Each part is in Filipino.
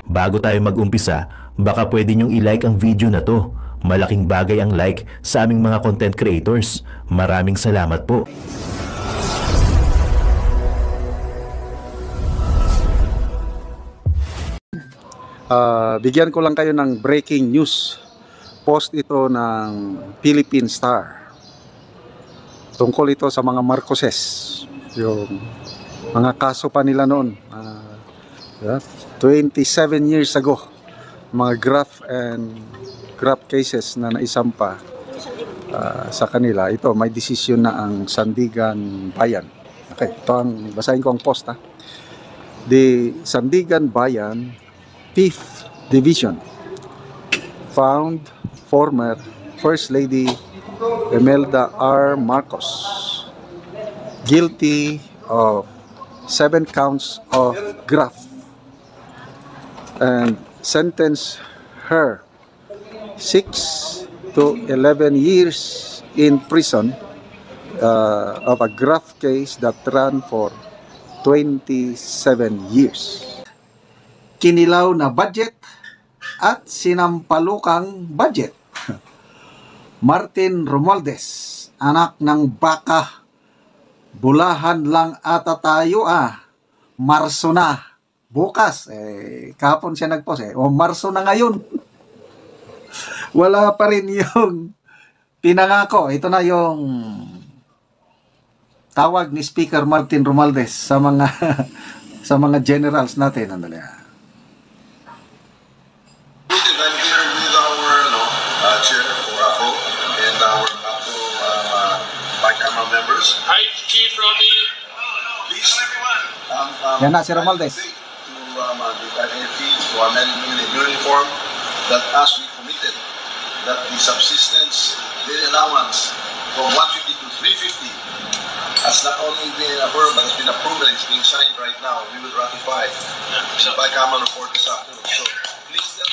Bago tayo mag-umpisa, baka pwede nyong i-like ang video na to. Malaking bagay ang like sa aming mga content creators. Maraming salamat po. Bigyan ko lang kayo ng breaking news. Post ito ng Philippine Star. Tungkol ito sa mga Marcoses. Yung mga kaso pa nila noon. 27 years ago. Mga graft cases na naisampa sa kanila. Ito, may desisyon na ang Sandigan Bayan. Okay, ito ang, basahin ko ang post ha. The Sandigan Bayan 5th Division found former First Lady Imelda R. Marcos guilty of 7 counts of graft and sentenced her 6 to 11 years in prison of a graft case that ran for 27 years. Kinilaw na budget at sinampalukang budget. Martin Romualdez, anak ng baka, bulahan lang ata tayo Marso na. Bukas, kahapon siya nagpost o Marso na ngayon. Wala pa rin yung pinangako. Ito na yung tawag ni Speaker Martin Romualdez sa mga sa mga generals natin. Andali. I'm here with our chair for ACO and our ACO bicameral members. Hi, Chief Roddy. Please, Yan na si Romualdez. To the AFP, to our men and women in uniform, that as we committed, that the subsistence daily allowance from 150 to 350 has not only been approved, but has been approved and it's being signed right now. We will ratify the bicameral report this afternoon. So, please tell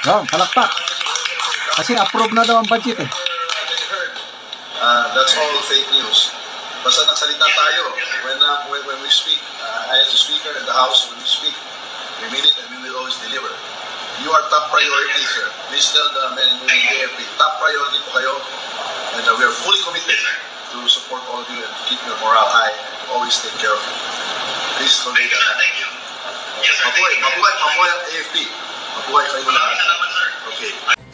that. Palakpak. Kasi approve na daw ang budget That's all fake news. Basta nagsalita tayo when we speak. As a speaker in the House, when we speak, we mean it and we will always deliver. You are top priority, sir. Please tell the men and women in the AFP, top priority po kayo. And we are fully committed to support all of you and to keep your morale high. Always take care of you. Please convey that. Thank you. Yes, sir. Mabuhay ang AFP. Mabuhay kayo lahat. Okay.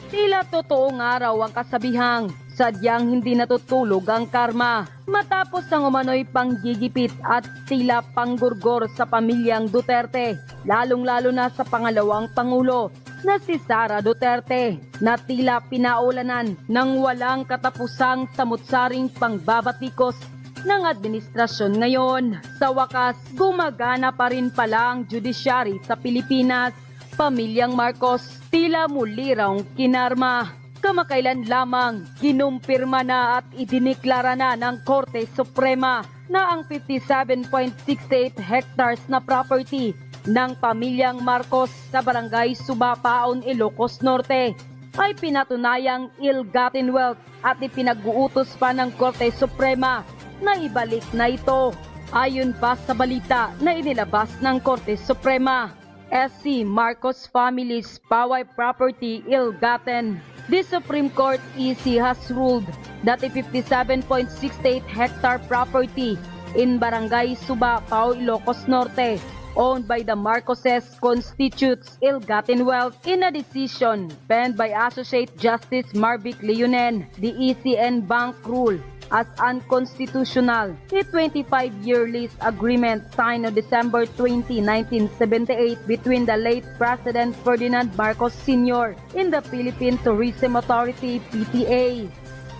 Tila totoo nga raw ang kasabihang, sadyang hindi natutulog ang karma. Matapos ang umano'y panggigipit at tila panggurgor sa pamilyang Duterte, lalong-lalo na sa pangalawang pangulo na si Sara Duterte, na tila pinaulanan ng walang katapusang samut-saring pangbabatikos ng administrasyon ngayon. Sa wakas, gumagana pa rin pala ang judiciary sa Pilipinas. Pamilyang Marcos tila muli raw kinarma. Kamakailan lamang kinumpirma na at idiniklara na ng Korte Suprema na ang 57.68 hectares na property ng pamilyang Marcos sa barangay Subapaon, Ilocos Norte ay pinatunayang ill-gotten wealth at ipinag-uutos pa ng Korte Suprema na ibalik na ito. Ayon pa sa balita na inilabas ng Korte Suprema, SC Marcos family's Poway property ill-gotten. The Supreme Court EC has ruled that a 57.68 hectare property in Barangay Suba, Pao, Ilocos Norte, owned by the Marcoses, constitutes ill-gotten wealth in a decision penned by Associate Justice Marvic Leonen. The ECN Bank rule as unconstitutional. A 25-year lease agreement signed on December 20, 1978 between the late President Ferdinand Marcos Sr. and the Philippine Tourism Authority, PTA.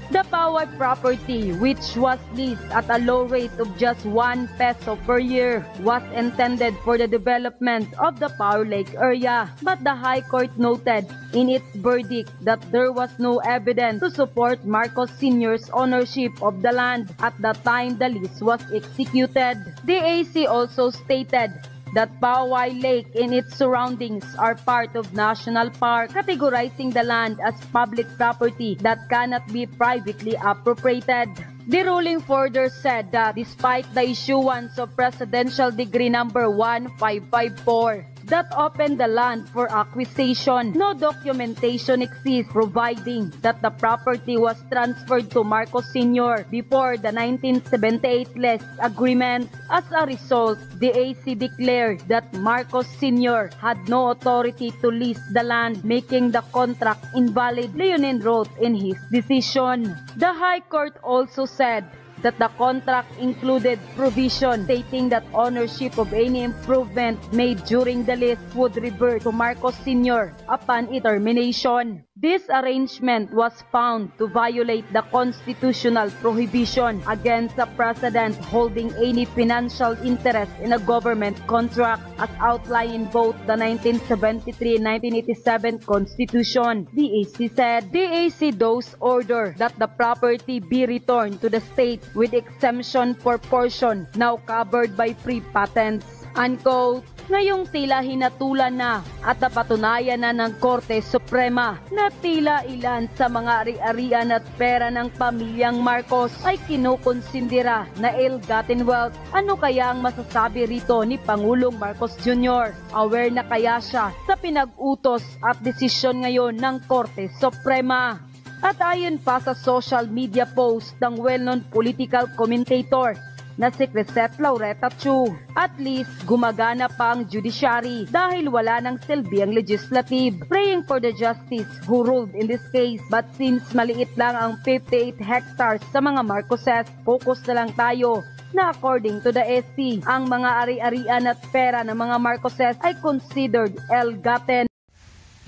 The Poway property, which was leased at a low rate of just 1 peso per year, was intended for the development of the Poway Lake area. But the High Court noted in its verdict that there was no evidence to support Marcos Sr.'s ownership of the land at the time the lease was executed. The AC also stated that Poway Lake and its surroundings are part of National Park, categorizing the land as public property that cannot be privately appropriated. The ruling further said that despite the issuance of Presidential Decree number 1554, that opened the land for acquisition. No documentation exists providing that the property was transferred to Marcos Sr. before the 1978 lease agreement. As a result, the AC declared that Marcos Sr. had no authority to lease the land, making the contract invalid, Leonin wrote in his decision. The High Court also said that the contract included provision stating that ownership of any improvement made during the lease would revert to Marcos Sr. upon its termination. This arrangement was found to violate the constitutional prohibition against the president holding any financial interest in a government contract as outlined in both the 1973 and 1987 Constitution. The AC said. The AC thus order that the property be returned to the state with exemption for portion now covered by free patents. Unquote. Ngayong tila hinatulan na at napatunayan na ng Korte Suprema na tila ilan sa mga ari-arian at pera ng pamilyang Marcos ay kinukonsindira na ill-gotten wealth. Ano kaya ang masasabi rito ni Pangulong Marcos Jr.? Aware na kaya siya sa pinag-utos at desisyon ngayon ng Korte Suprema? At ayon pa sa social media post ng well-known political commentator na si Crisette Laureta Chu, at least gumagana pa ang judiciary dahil wala ng silbi ang legislative. Praying for the justice who ruled in this case, but since maliit lang ang 58 hectares sa mga Marcoses, focus na lang tayo na according to the SC, ang mga ari-arian at pera ng mga Marcoses ay considered ill-gotten.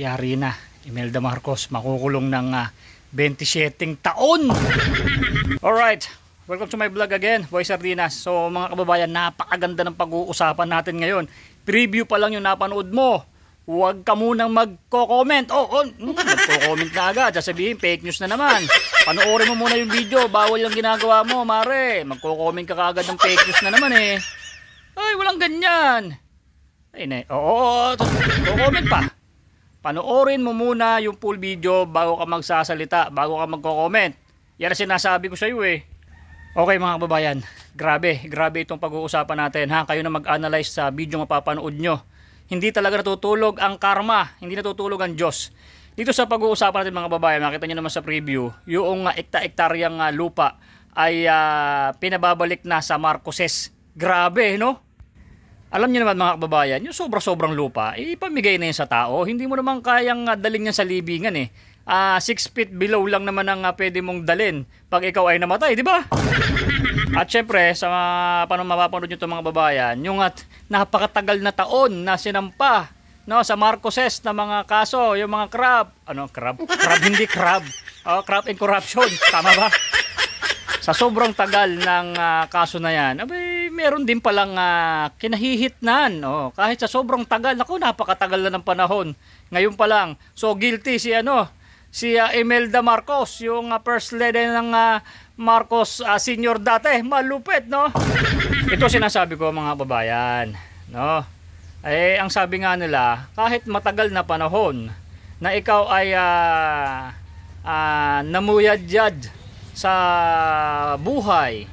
Yari na, Imelda Marcos makukulong ng 27 taon. Alright, welcome to my vlog again, Boy Sardinas. So mga kababayan, napakaganda ng pag-uusapan natin ngayon. Preview pa lang yung napanood mo. Huwag ka munang magko-comment. Magko-comment na agad. Sasabihin, fake news na naman. Panoorin mo muna yung video. Bawal yung ginagawa mo, mare. Magko-comment ka kaagad ng fake news na naman eh. Ay, walang ganyan. Ay, comment pa. Panoorin mo muna yung full video bago ka magsasalita, bago ka magko-comment. Yan ang sinasabi ko sa iyo eh. Okay mga kababayan, grabe itong pag-uusapan natin ha. Kayo na mag-analyze sa video mapapanood nyo. Hindi talaga natutulog ang karma, hindi natutulog ang Diyos. Dito sa pag-uusapan natin mga kababayan, makita nyo naman sa preview, yung ekta-ektaryang lupa ay pinababalik na sa Marcoses. Grabe no? Alam niyo naman mga kababayan, yung sobrang lupa, ipamigay na yan sa tao. Hindi mo naman kayang daling yan sa libingan eh. 6 feet below lang naman ang pwede mong dalin pag ikaw ay namatay, di ba? At syempre, sa paano mapapanood nyo ito mga babayan, yung napakatagal na taon na sinampa no, sa Marcoses na mga kaso, yung mga crab and corruption, tama ba? Sa sobrang tagal ng kaso na yan, abay, meron din palang kinahihitnan. Kahit sa sobrang tagal, napakatagal na ng panahon. Ngayon pa lang, so guilty si Imelda Marcos, yung first lady ng Marcos Senior dati, malupit, no? Ito sinasabi ko mga babayan, no? Ang sabi nga nila, kahit matagal na panahon na ikaw ay namuyadyad sa buhay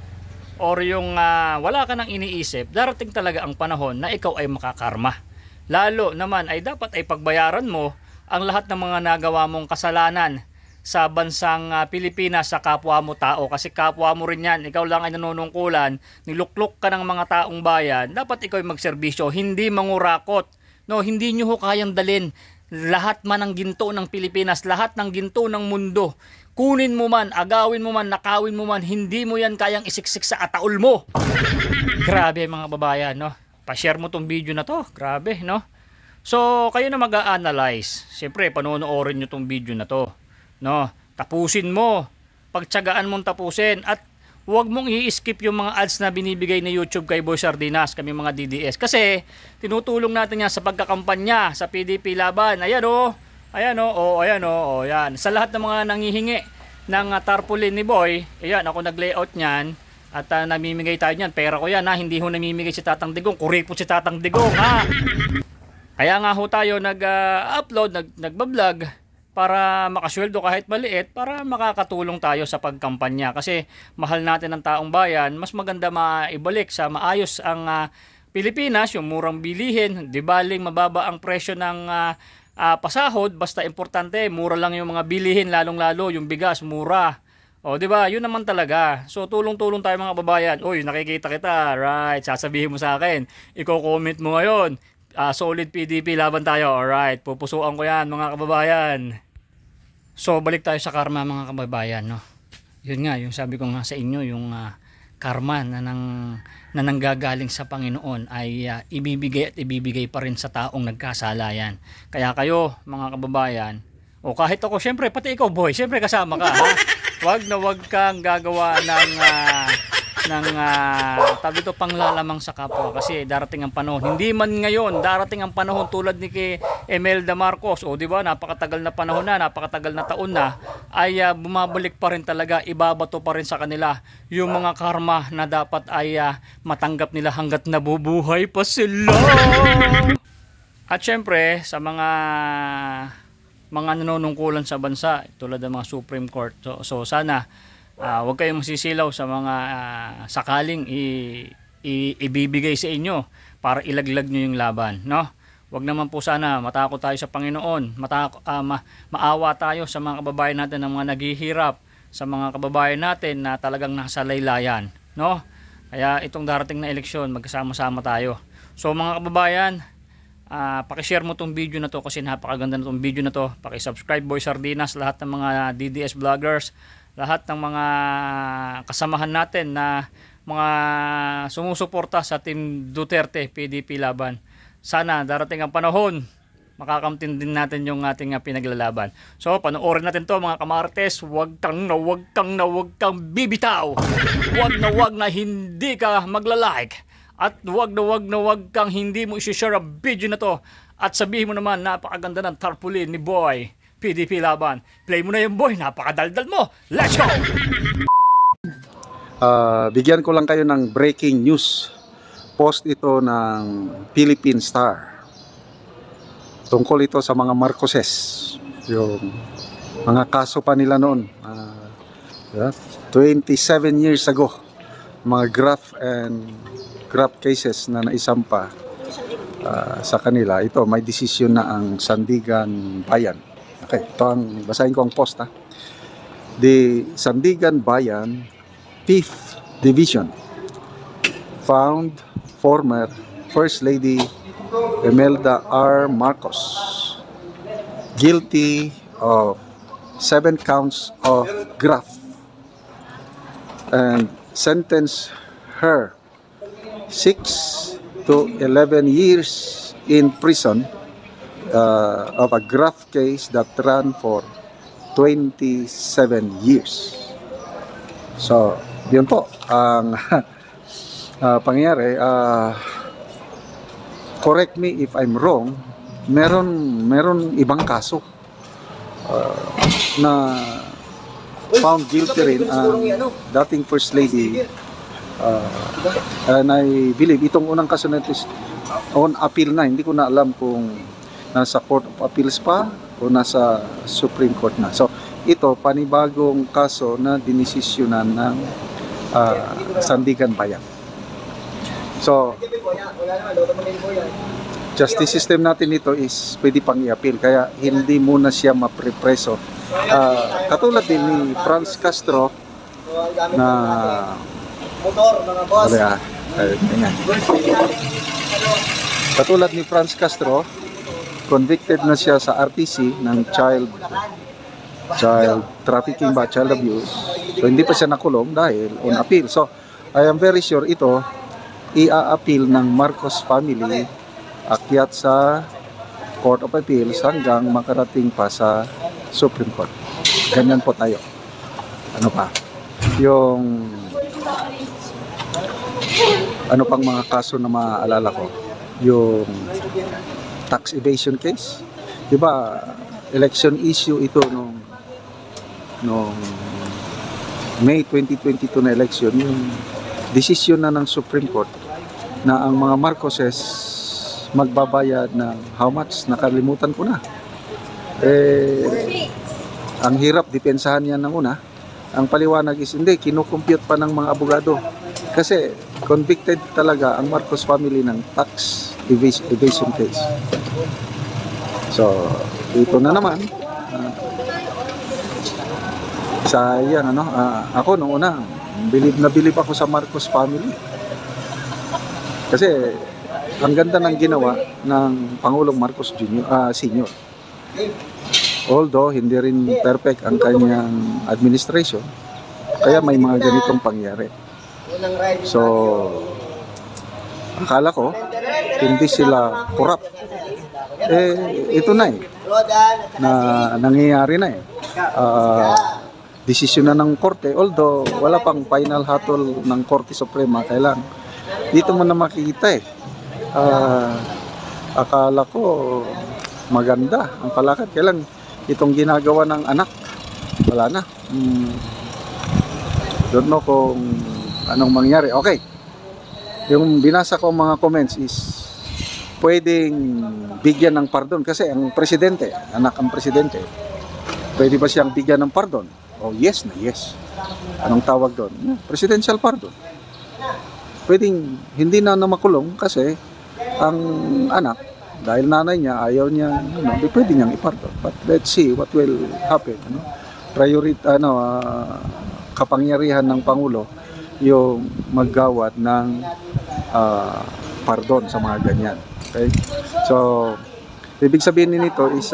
or yung wala ka nang iniisip, darating talaga ang panahon na ikaw ay makakarma. Lalo naman ay dapat ay pagbayaran mo ang lahat ng mga nagawa mong kasalanan sa bansang Pilipinas sa kapwa mo tao, kasi kapwa mo rin yan. Ikaw lang ay nanunungkulan, niluklok ka ng mga taong bayan, dapat ikaw ay magserbisyo, hindi mangurakot. No, hindi nyo kayang dalin lahat man ng ginto ng Pilipinas, lahat ng ginto ng mundo. Kunin mo man, agawin mo man, nakawin mo man, hindi mo yan kayang isiksik sa ataol mo. Grabe mga babayan, no? Pa-share mo tong video na to, grabe, no? So, kayo na mag-a-analyze. Siyempre, panonoorin nyo tong video na to. No? Tapusin mo. Pagtsagaan mong tapusin. At huwag mong i-skip yung mga ads na binibigay ni YouTube kay Boy Sardinas, kami mga DDS. Kasi, tinutulong natin yan sa pagkakampanya, sa PDP laban. Ayan o. Ayan o. Ayan o. Ayan. Sa lahat ng mga nangihingi ng tarpaulin ni Boy, ayan, ako nag-layout niyan. At namimigay tayo niyan. Pera ko yan ha. Hindi ho namimigay si Tatang Digong. Kuripot si Tatang Digong ha. Kaya nga ho tayo nag-upload, nagbablog para makasweldo kahit maliit, para makakatulong tayo sa pagkampanya. Kasi mahal natin ang taong bayan, mas maganda maibalik sa maayos ang Pilipinas, yung murang bilihin, di baling mababa ang presyo ng pasahod, basta importante, mura lang yung mga bilihin, lalong-lalo yung bigas, mura. O, di ba? Yun naman talaga. So, tulong-tulong tayo mga kababayan. Uy, nakikita kita. Right, sasabihin mo sa akin. Iko-comment mo ngayon. Solid PDP, laban tayo. Alright, pupusuan ko yan mga kababayan. So, balik tayo sa karma mga kababayan, no? Yun nga, yung sabi ko nga sa inyo, yung karma na nanggagaling sa Panginoon ay ibibigay at ibibigay pa rin sa taong nagkasala yan. Kaya kayo mga kababayan, o kahit ako, syempre pati ikaw boy, syempre kasama ka, ha? Wag na wag kang gagawa ng tabi to panglalamang sa kapwa, kasi darating ang panahon, hindi man ngayon, darating ang panahon tulad ni kay Imelda Marcos, o di ba, napakatagal na panahon na, napakatagal na taon na, ay bumabalik pa rin talaga, ibabato pa rin sa kanila yung mga karma na dapat ay matanggap nila hanggat nabubuhay pa sila. At syempre sa mga nanunungkulan sa bansa tulad ng mga Supreme Court, so sana huwag kayong masisilaw sa mga sakaling ibibigay sa inyo para ilaglag nyo yung laban, no? Huwag naman po sana matakot tayo sa Panginoon, maawa tayo sa mga kababayan natin na mga naghihirap, sa mga kababayan natin na talagang nasa laylayan, no? Kaya itong darating na eleksyon, magkasama-sama tayo. So mga kababayan, pakishare mo tong video na to kasi napakaganda na tong video na to. Paki-subscribe Boy Sardinas, lahat ng mga DDS vloggers, lahat ng mga kasamahan natin na mga sumusuporta sa Team Duterte PDP laban. Sana darating ang panahon, makakamtin din natin yung ating pinaglalaban. So panoorin natin to mga kamartes. Wag kang bibitaw. Wag na hindi ka magla-like. At wag kang hindi mo i-share ang video na to. At sabihin mo naman, napakaganda ng tarpaulin ni Boy PDP laban. Play mo na yung boy, napakadaldal mo. Let's go! Bigyan ko lang kayo ng breaking news. Post ito ng Philippine Star. Tungkol ito sa mga Marcoses. Yung mga kaso pa nila noon. 27 years ago. Mga graft cases na naisampa sa kanila. Ito, may desisyon na ang Sandigan Bayan. Okay, ito ang, basahin ko ang post, ha. The Sandigan Bayan 5th Division found former First Lady Imelda R. Marcos guilty of 7 counts of graft and sentenced her 6 to 11 years in prison of a graft case that ran for 27 years. So, yun po ang pangyayari. Correct me if I'm wrong, meron ibang kaso na found guilty rin ang dating First Lady, and I believe itong unang kaso na ito is on appeal na. Hindi ko na alam kung nasa Court of Appeals pa o nasa Supreme Court na. So ito, panibagong kaso na dinesisyonan ng Sandigan Bayan. So justice system natin ito is pwede pang i-appeal, kaya hindi muna siya maprepreso. Katulad din ni Franz Castro na katulad ni Franz Castro, convicted na siya sa RTC ng child trafficking ba, child abuse. So hindi pa siya nakulong dahil on appeal. So I am very sure ito i-a-appeal ng Marcos family, akyat sa Court of Appeals hanggang makarating pa sa Supreme Court. Ganyan po tayo. Ano pa? Yung ano pang mga kaso na maaalala ko? Yung tax evasion case. Diba, election issue ito nung May 2022 na election, yung desisyon na ng Supreme Court na ang mga Marcoses magbabayad ng how much, nakalimutan ko na. Ang hirap depensahan yan ng una. Ang paliwanag is hindi, kinukompute pa ng mga abogado. Kasi convicted talaga ang Marcos family ng tax evasion case. So, ito na naman. Sayang, ano, ako noong una, bilib ako sa Marcos family. Kasi, ang ganda ng ginawa ng Pangulong Marcos Sr. Although, hindi rin perfect ang kanyang administration, kaya may mga ganitong pangyari. So, akala ko, hindi sila corrupt. Ito na na nangyayari na desisyon na ng korte, although wala pang final hatol ng Korte Suprema, kailan dito mo na makikita akala ko maganda ang palakad, kailan itong ginagawa ng anak, wala na. Don't know kung anong mangyari. Okay, yung binasa ko mga comments is pwedeng bigyan ng pardon kasi ang presidente, anak ang presidente, pwede ba siyang bigyan ng pardon? Oh, yes na yes. Anong tawag doon? Presidential pardon. Pwedeng hindi na makulong kasi ang anak, dahil nanay niya ayaw niya, hindi pwede niyang ipardon. But let's see what will happen. Kapangyarihan ng Pangulo yung maggawad ng pardon sa mga ganyan. Okay? So, ibig sabihin nito is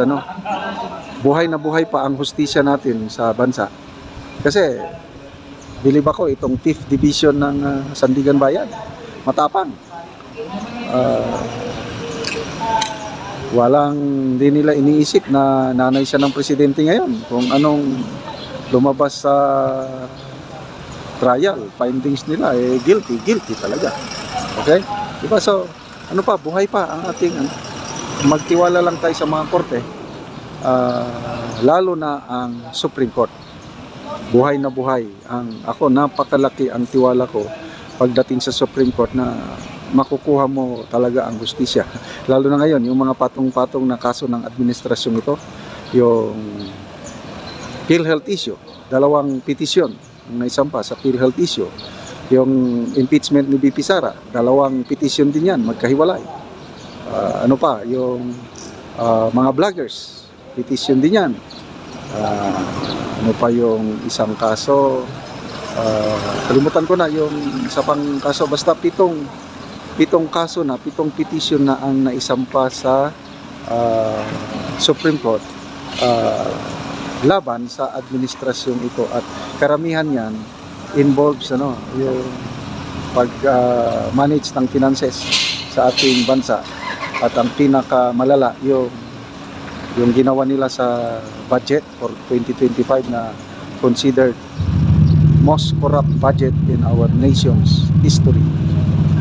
buhay na buhay pa ang hustisya natin sa bansa. Kasi bilib ako itong 5th Division ng Sandigan Bayan, matapang. Di nila iniisip na nanay siya ng presidente ngayon. Kung anong lumabas sa trial, findings nila, guilty talaga. Okay? Diba? So, buhay pa ang ating, magtiwala lang tayo sa mga korte, lalo na ang Supreme Court. Buhay na buhay. Ako, napakalaki ang tiwala ko pagdating sa Supreme Court na makukuha mo talaga ang hustisya. Lalo na ngayon, yung mga patong-patong na kaso ng administrasyon ito, yung PhilHealth issue, 2 petisyon ang naisampa sa PhilHealth issue. Yung impeachment ni BP Sara, 2 petisyon din yan, magkahiwalay. Yung mga vloggers, petisyon din yan. Yung isang kaso, kalimutan ko na yung isa pang kaso, basta 7 kaso na, 7 petisyon na ang naisampa sa Supreme Court laban sa administrasyon ito, at karamihan yan involves yung pag-manage ng finances sa ating bansa, at ang pinakamalala yung ginawa nila sa budget for 2025 na considered most corrupt budget in our nation's history.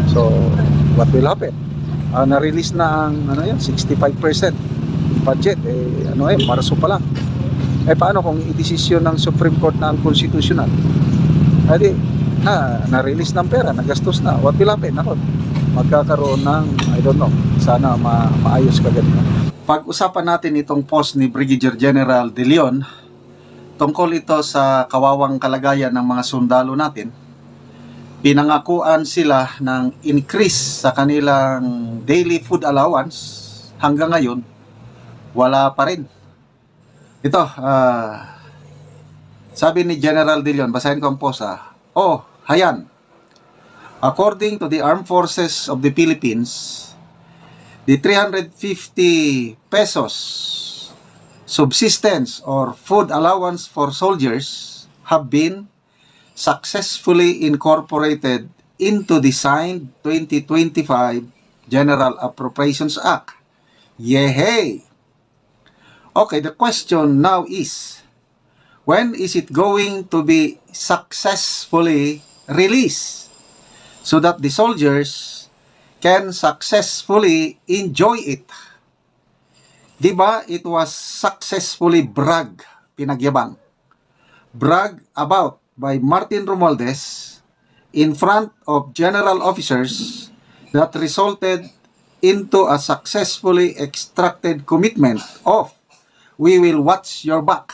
So, what will happen? Na-release na ang 65% budget. Marso pa lang. Paano kung i-desisyon ng Supreme Court na ang constitutional? Na-release ng pera, nagastos na. What will happen? Magkakaroon ng, I don't know, sana maayos kagad. Pag-usapan natin itong post ni Brigadier General De Leon, tungkol ito sa kawawang kalagayan ng mga sundalo natin. Pinangakuan sila ng increase sa kanilang daily food allowance. Hanggang ngayon, wala pa rin. Ito, sabi ni General De Leon, basahin ko ang post. Hayan. According to the Armed Forces of the Philippines, the 350 pesos subsistence or food allowance for soldiers have been successfully incorporated into the signed 2025 General Appropriations Act. Yehey! Okay, the question now is, when is it going to be successfully released so that the soldiers can successfully enjoy it? Diba, it was successfully pinagyabang about by Martin Romualdez in front of general officers that resulted into a successfully extracted commitment of, we will watch your back.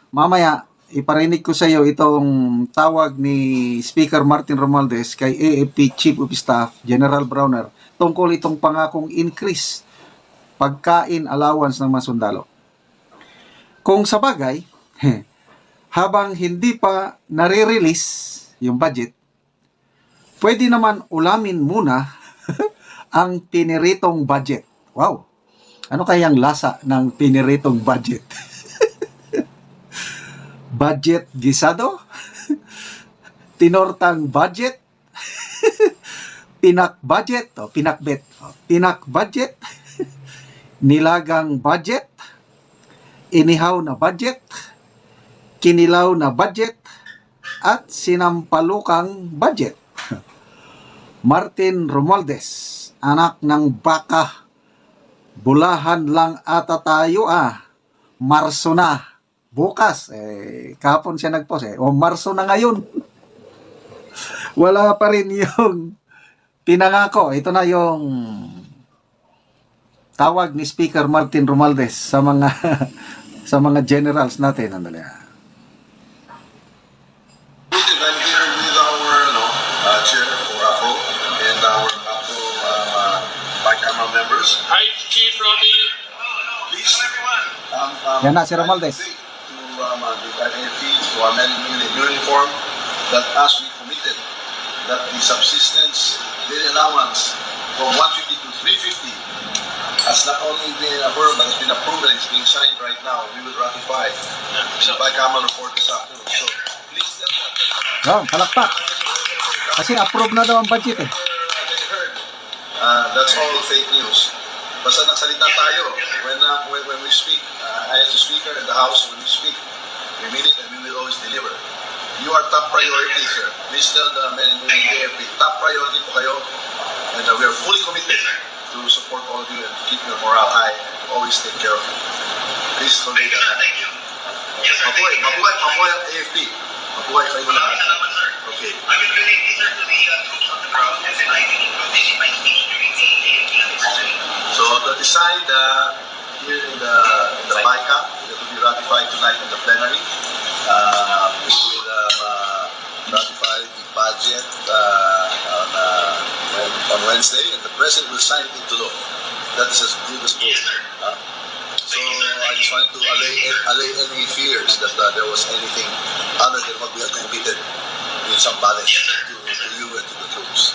Mamaya, iparinig ko sa iyo itong tawag ni Speaker Martin Romualdez kay AFP Chief of Staff General Browner tungkol itong pangakong increase pagkain allowance ng mga sundalo. Kung sa bagay, habang hindi pa nare-release yung budget, pwede naman ulamin muna ang piniritong budget. Wow! Ano kayang lasa ng piniritong budget? Budget gisado? Tinortang budget? Pinak budget? O pinakbet? Pinak budget? Nilagang budget? Inihaw na budget? Kinilaw na budget? At sinampalukang budget? Martin Romualdez, anak ng baka. Bulahan lang ata tayo Marso na. Bukas, kahapon siya nagpost o Marso na ngayon. Wala pa rin yung pinangako. Ito na yung tawag ni Speaker Martin Romualdez sa mga sa mga generals natin. Andali. I'm here with our chair for ACO and our ACO bicameral members. Hi, Chief Robbie. Please, Yan na si Romualdez. to the AFP, to our men and women in uniform, that as we committed, that the subsistence daily allowance from 150 to 350 has not only been affirmed, but it's been approved and it's being signed right now. We will ratify the bicameral report this afternoon. So, please tell them. Palakpak. Kasi approve na daw ang budget That's all fake news. Basta nagsalita tayo when we speak. I as the speaker in the House, when we speak, we mean it and we will always deliver. You are top priority, sir. Please tell the men and women in the AFP, top priority po kayo. And we are fully committed to support all of you and to keep your morale high and to always take care of you. Please convey that. Thank you. Yes, sir. Mabuhay ang AFP. Mabuhay kayo lahat. Salamat, sir. Okay. I will relate this, sir, to the troops on the ground, and then I will include this in my speech during the AFP anniversary. So that is signed here in the BICAM. It will be ratified tonight in the plenary. We will ratify the budget on Wednesday, and the President will sign it into law. That is as good as gold. Yes, sir. So I just wanted to allay any fears that there was anything other than what we had committed in some balance to you and to the troops.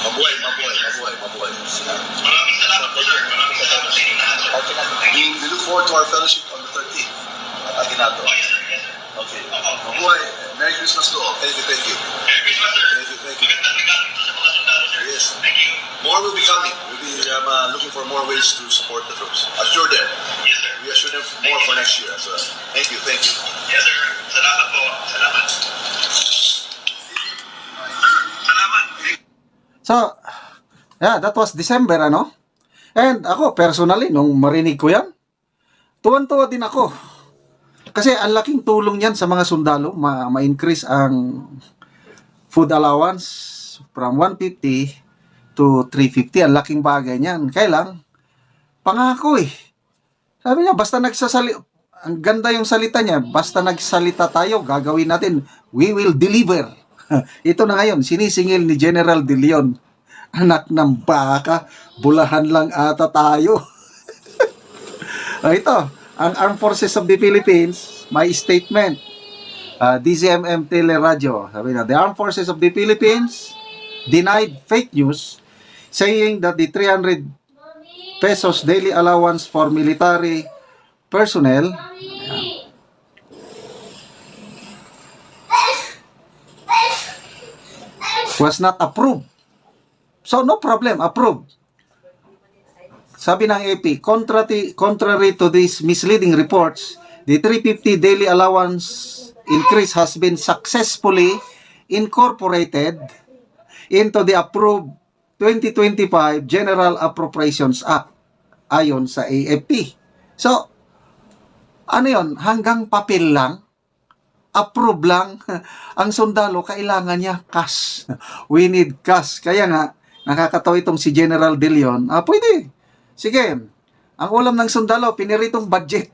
Mabuhay. Maraming salamat po, sir. Maraming salamat sa inyo lahat, sir. We look forward to our fellowship on the 13th at Aguinaldo. Oh, yes, sir. Yes, sir. Okay. Mabuhay. Merry Christmas to all. Thank you. Merry Christmas, sir. Thank you. Magandang regalo ito sa mga sundalo, sir. Yes. Thank you. More will be coming. We'll be looking for more ways to support the troops. Assure them. Yes, sir. We assure them more for next year as well. Thank you. Yes, sir. Salamat po. Salamat. Salamat. So, yeah, that was December, And ako, personally, nung marinig ko yan, tuwan-tuwa din ako. Kasi ang laking tulong yan sa mga sundalo, ma-increase ang food allowance from 150 to 350. Ang laking bagay niyan. Kailang, pangako Sabi niya, basta ang ganda yung salita niya, basta nagsalita tayo, gagawin natin, we will deliver. Ito na ngayon, sinisingil ni General De Leon. Anak ng baka, bulahan lang ata tayo. Ito, ang Armed Forces of the Philippines, may statement. DZMM Teleradyo. Sabi na, the Armed Forces of the Philippines denied fake news saying that the 300 pesos daily allowance for military personnel was not approved. So, no problem, approved. Sabi ng AP, contrary to these misleading reports, the 350 daily allowance increase has been successfully incorporated into the approved 2025 General Appropriations Act ayon sa AFP. So, ano yon? Hanggang papel lang, approve lang, ang sundalo, kailangan niya cash. We need cash. Kaya nga, nakakatawa itong si General De Leon, pwede. Sige, ang ulam ng sundalo, piniritong budget.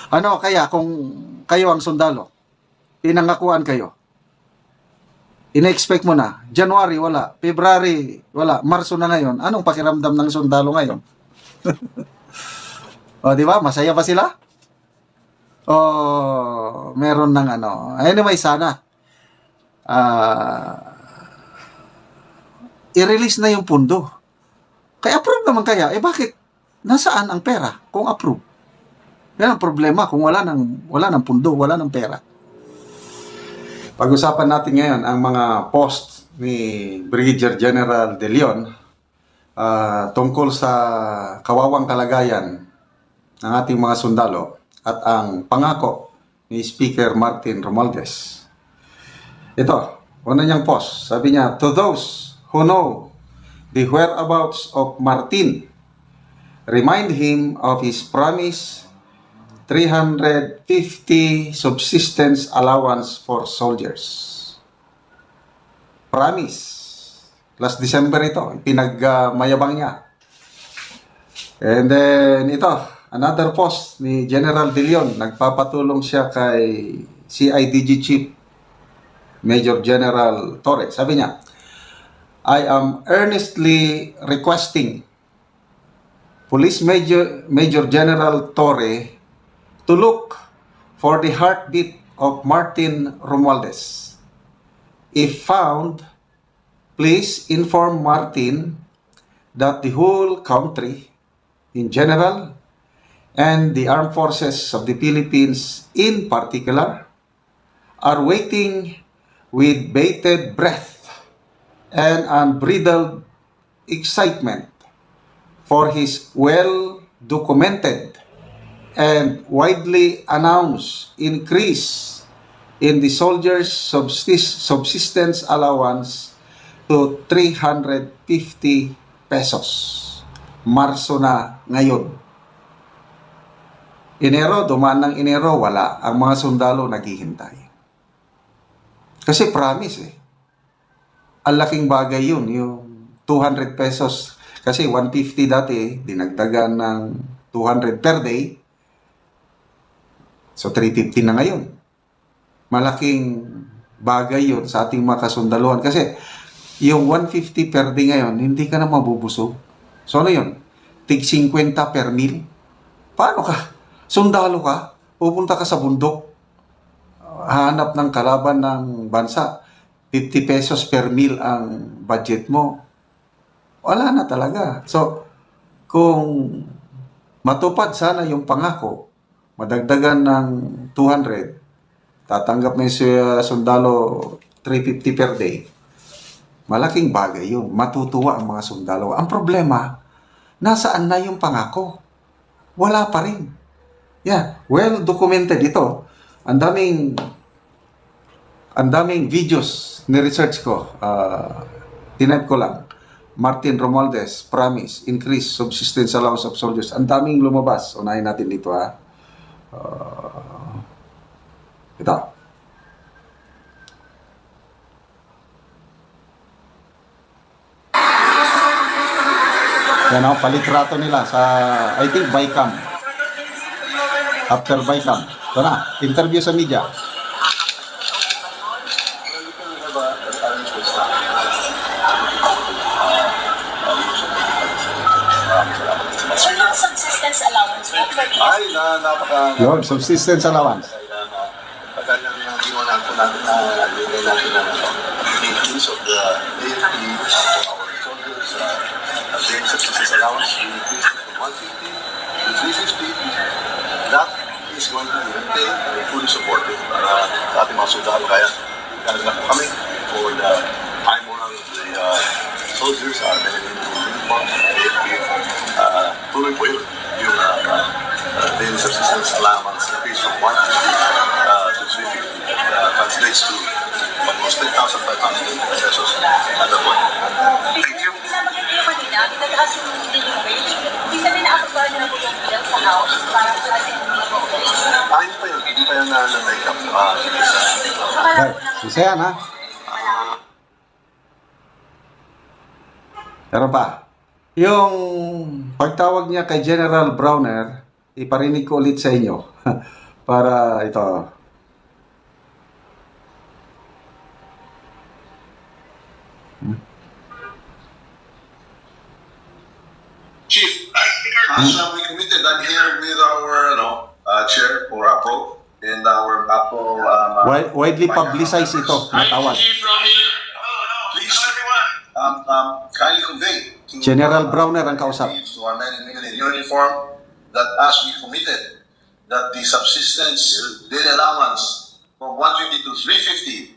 Ano kaya kung kayo ang sundalo? Pinangakuan kayo. Ina-expect mo na. January, wala. February, wala. Marso na ngayon. Anong pakiramdam ng sundalo ngayon? O, di ba? Masaya pa sila? O, meron ng ano. Anyway, sana. I-release na yung pundo. Kaya approve naman kaya. Eh, bakit? Nasaan ang pera kung approve? Yan ang problema kung wala ng pundo, wala ng pera. Pag-usapan natin ngayon ang mga post ni Brigadier General De Leon tungkol sa kawawang kalagayan ng ating mga sundalo at ang pangako ni Speaker Martin Romualdez. Ito, una niyang post. Sabi niya, "To those who know the whereabouts of Martin, remind him of his promise 350 subsistence allowance for soldiers." Promise. Last December ito, pinagmayabang niya. And then ito, another post ni General De Leon. Nagpapatulong siya kay CIDG Chief Major General Torre. Sabi niya, "I am earnestly requesting Police Major General Torre to look for the heartbeat of Martin Romualdez. If found, please inform Martin that the whole country in general and the armed forces of the Philippines in particular are waiting with bated breath and unbridled excitement for his well-documented and widely announced increase in the soldiers' subsistence allowance to 350 pesos. Marso na ngayon. Enero, dumaan ng Enero, wala. Ang mga sundalo naghihintay. Kasi promise eh. Ang laking bagay yun, yung 200 pesos. Kasi 150 dati, dinagdagan ng 200 per day. So 350 na ngayon. Malaking bagay yun sa ating mga kasundaluhan. Kasi yung 150 per day ngayon, hindi ka na mabubusog. So ano yun? Tig 50 per meal. Paano ka? Sundalo ka? Pupunta ka sa bundok. Hanap ng kalaban ng bansa. 50 pesos per meal ang budget mo. Wala na talaga. So, kung matupad sana yung pangako, madagdagan ng 200, tatanggap na yung sundalo 350 per day, malaking bagay yun. Matutuwa ang mga sundalo. Ang problema, nasaan na yung pangako? Wala pa rin. Yeah, well documented ito. Ang daming videos ni-research ko. Tinype ko lang. Martin Romualdez, promise, increase subsistence allowance of soldiers. Ang daming lumabas. Unahin natin dito ha. Ito. Yan o, palitrato nila sa, I think, Bicam. After Bicam. Ito na, interview sa media. Sir, yung subsistence allowance mo for this? Ay, napaka... Yun, subsistence allowance. Pagkanyang ginawa natin nilagay natin na increase of the AFP for our soldiers, daily subsistence allowance, we increase from 150 to 350. That is going to be maintained and fully supported sa ating mga sundalo. Kaya talaga po kami for the high morale of the soldiers, men in uniform, AFP. Tuloy po yun yung daily subsistence allowance increase from 150 to 350. Translates to almost 10,500 pesos at the point. Thank you. Hindi naman kayo kanina, pinag-aas yung living wage. Hindi sabihin na ako na po yung bill sa house para po kasi hindi po wage. Hindi pa yan na-take up. Sige sa... Okay, isa yan ha. Pero pa, yung pagtawag niya kay General Browner, iparinig ko ulit sa inyo para ito. Chief, as we committed, I'm here with our chair for APRO and our APRO. Widely publicized ito, natawag. Please, kindly convey to General Browner ang kausap. to our men and women in uniform that as we committed, that the subsistence daily allowance from 150 to 350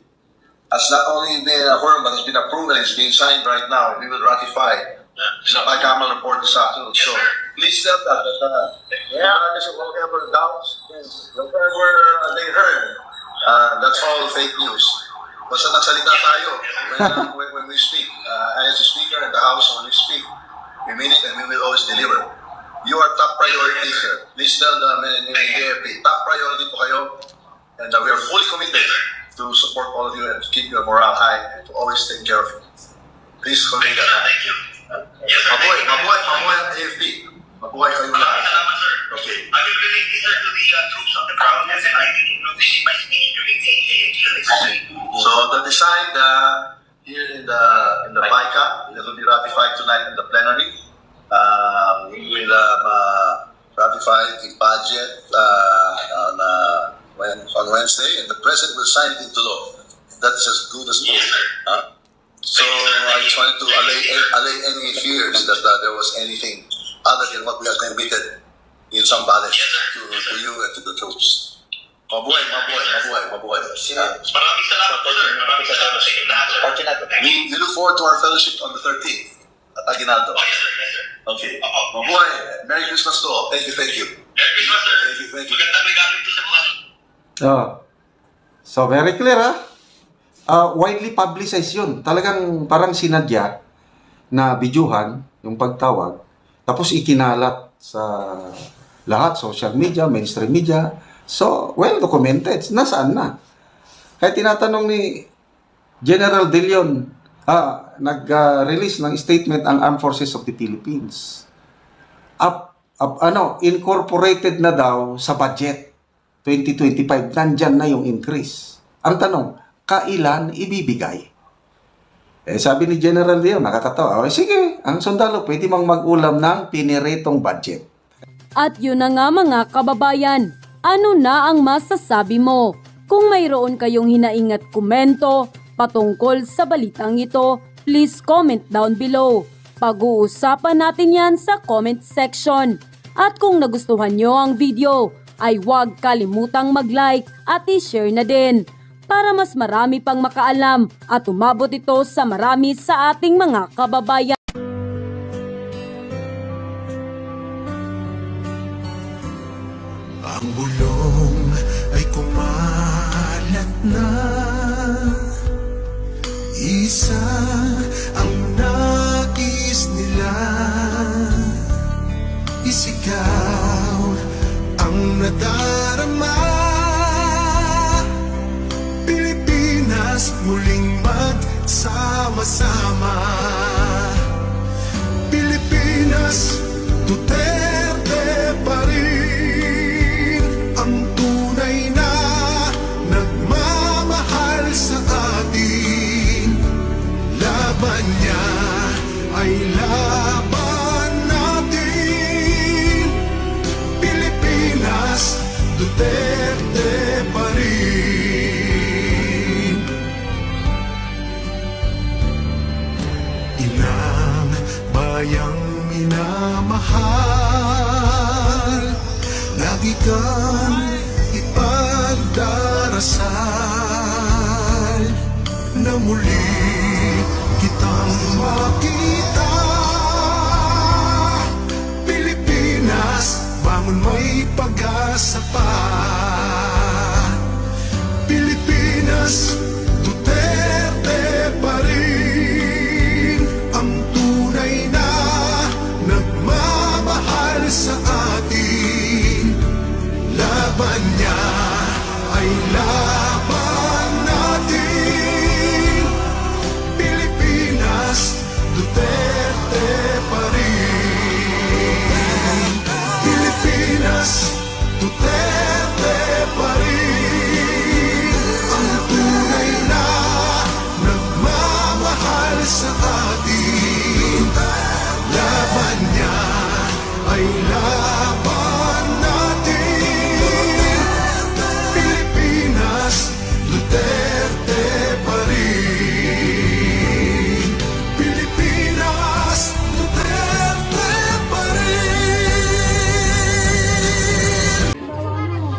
has not only been affirmed but has been approved and is being signed right now. We will ratify the bicameral report this afternoon. So please tell that regardless of whatever doubts, whatever they heard, that's all fake news. Basta nagsalita tayo when we speak. As a speaker in the House, when we speak, we mean it and we will always deliver. You are top priority, sir. Please tell the men and women in the AFP, top priority po kayo. And we are fully committed to support all of you and to keep your morale high and to always take care of you. Please convey that. Thank you. Yes, sir. Mabuhay ang AFP. Mabuhay kayo lahat. Salamat, sir. Okay. I will relate this, sir, to the troops of the ground, and then I will include my speech during the AFP. So the design here in the BICA, it will be ratified tonight in the plenary. We will ratify the budget on Wednesday, and the president will sign it into law. That's as good as proof. Yes, sir. So I just wanted to allay any fears that there was anything other than what we have committed in some balance to you and to the troops. Mabuhay. Maraming salamat po, sir. Maraming salamat sa inyong lahat, sir. We look forward to our fellowship on the 13th at Aguinaldo. Oh, yes, sir. Yes, sir. Okay. Mabuhay. Merry Christmas to all. Thank you. Merry Christmas, sir. Thank you. Magandang regalo ito sa mga... So very clear ha. Widely publicized yun. Talagang parang sinadya na bidyuhan yung pagtawag. Tapos ikinalat sa lahat, social media, mainstream media. So, well documented. Nasaan na? Kaya tinatanong ni General De Leon, nag-release ng statement ang Armed Forces of the Philippines. Incorporated na daw sa budget 2025. Nandyan na yung increase. Ang tanong, kailan ibibigay? Sabi ni General De Leon, nakakatawa. Sige, ang sundalo pwede mang mag-ulam ng piniritong budget. At yun na nga mga kababayan, ano na ang masasabi mo? Kung mayroon kayong hinaingat komento patungkol sa balitang ito, please comment down below. Pag-uusapan natin yan sa comment section. At kung nagustuhan nyo ang video, ay huwag kalimutang mag-like at i-share na din para mas marami pang makaalam at umabot ito sa marami sa ating mga kababayan. Ang bulong ay kumalat na, isa ang nais nila, isigaw ang nadarama. Pilipinas muling magsama-sama, Pilipinas Duterte pa rin ang tunay na nagmamahal sa atin. Laban niya ay laban natin, Pilipinas Duterte pa rin. Inang bayang minamahal, lagi kang ipagdarasal na muli kitang makita. Pilipinas, bangon, may pag-asa pa. Pilipinas Duterte pa rin ang tunay na nagmamahal sa atin. Laban niya ay laban natin, Pilipinas Duterte.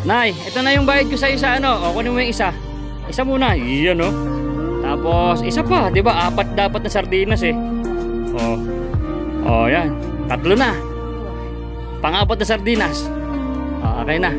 Nay, ito na yung bayad ko sa isa, ano? O, kunin mo yung isa. Isa muna. Iyan, oh. Tapos, isa pa. Diba? 4 dapat na sardinas, eh. O. O, yan. 3 na. Pang-4 na sardinas. O, okay na.